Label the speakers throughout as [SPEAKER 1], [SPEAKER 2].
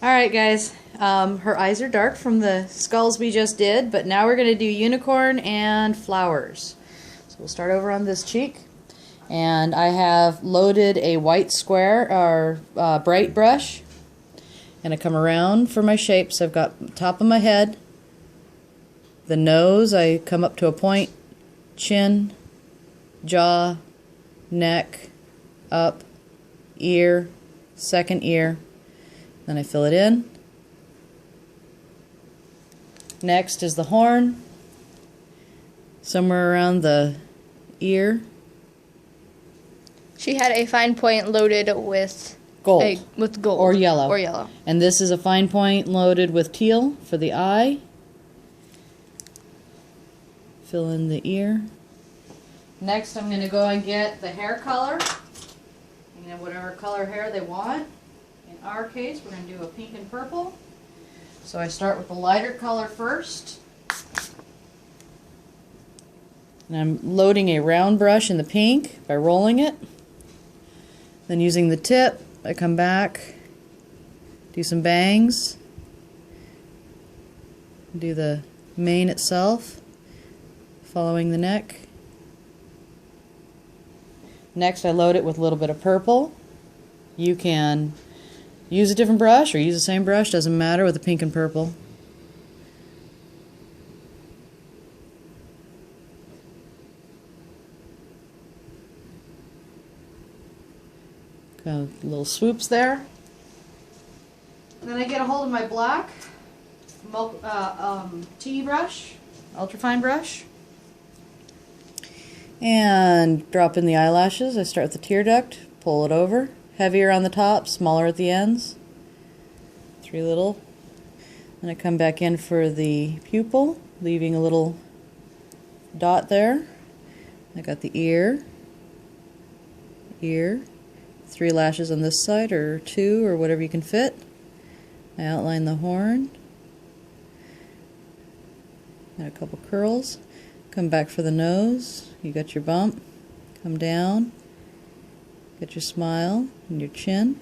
[SPEAKER 1] Alright guys, her eyes are dark from the skulls we just did, but now we're going to do unicorn and flowers. So we'll start over on this cheek. And I have loaded a white square, or bright brush. And I come around for my shapes. I've got top of my head, the nose, I come up to a point, chin, jaw, neck, up, ear, second ear. Then I fill it in. Next is the horn, somewhere around the ear.
[SPEAKER 2] She had a fine point loaded with
[SPEAKER 1] Gold.
[SPEAKER 2] with gold
[SPEAKER 1] Or yellow.
[SPEAKER 2] Or yellow.
[SPEAKER 1] And this is a fine point loaded with teal for the eye. Fill in the ear. Next I'm going to go and get the hair color. You know, whatever color hair they want. In our case, we're going to do a pink and purple. So I start with the lighter color first. And I'm loading a round brush in the pink by rolling it. Then using the tip, I come back, do some bangs, do the mane itself, following the neck. Next I load it with a little bit of purple. You can use a different brush or use the same brush, doesn't matter, with the pink and purple. Kind of little swoops there. And then I get a hold of my black T brush, ultrafine brush, and drop in the eyelashes. I start with the tear duct, pull it over. Heavier on the top, smaller at the ends. 3 little. Then I come back in for the pupil, leaving a little dot there. I got the ear, 3 lashes on this side, or 2, or whatever you can fit. I outline the horn. Got a couple curls. Come back for the nose. You got your bump. Come down. Get your smile and your chin.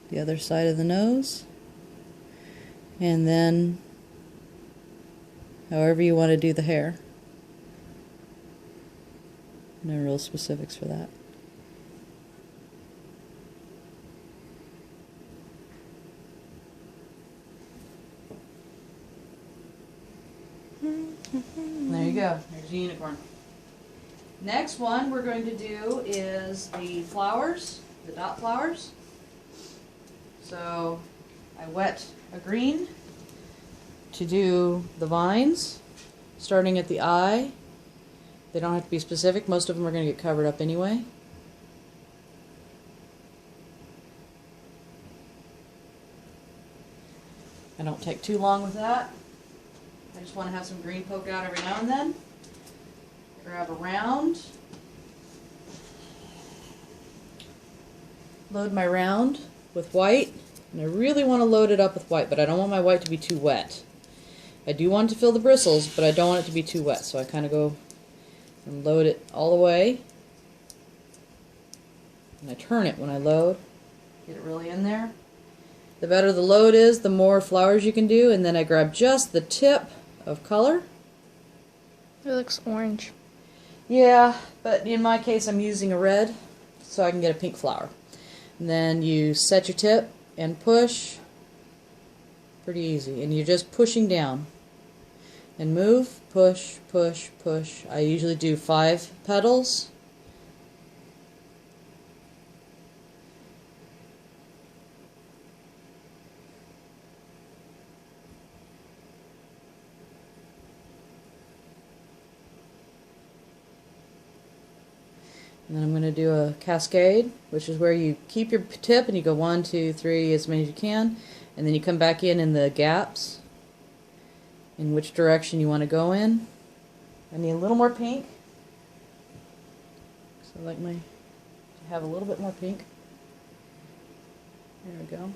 [SPEAKER 1] The other side of the nose. And then however you want to do the hair. No real specifics for that. There you go. There's a unicorn. Next one we're going to do is the flowers, the dot flowers. So I wet a green to do the vines, starting at the eye. They don't have to be specific. Most of them are going to get covered up anyway. I don't take too long with that. I just want to have some green poke out every now and then. Grab a round, load my round with white, and I really want to load it up with white, but I don't want my white to be too wet. I do want it to fill the bristles, but I don't want it to be too wet, so I kind of go and load it all the way, and I turn it when I load, get it really in there. The better the load is, the more flowers you can do, and then I grab just the tip of color.
[SPEAKER 2] It looks orange.
[SPEAKER 1] Yeah, but in my case I'm using a red so I can get a pink flower. And then you set your tip and push. Pretty easy. And you're just pushing down. And move, push, push, push. I usually do 5 petals. And then I'm going to do a cascade, which is where you keep your tip and you go 1, 2, 3, as many as you can, and then you come back in the gaps, in which direction you want to go in. I need a little more pink, so I like to have a little bit more pink. There we go.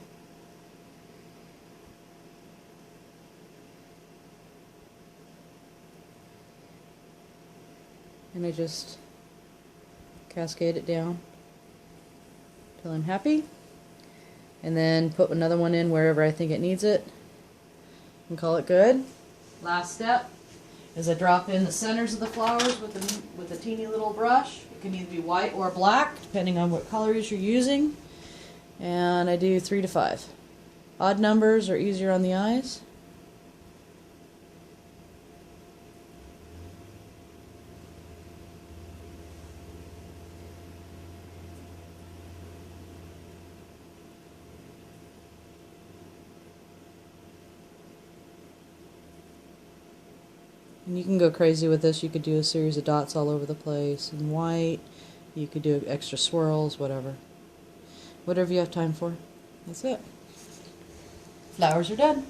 [SPEAKER 1] And I just cascade it down till I'm happy. and then put another one in wherever I think it needs it and call it good. Last step is I drop in the centers of the flowers with a teeny little brush. It can either be white or black depending on what colors you're using, and I do 3 to 5. Odd numbers are easier on the eyes. And you can go crazy with this. You could do a series of dots all over the place in white. You could do extra swirls, whatever. Whatever you have time for. That's it. Flowers are done.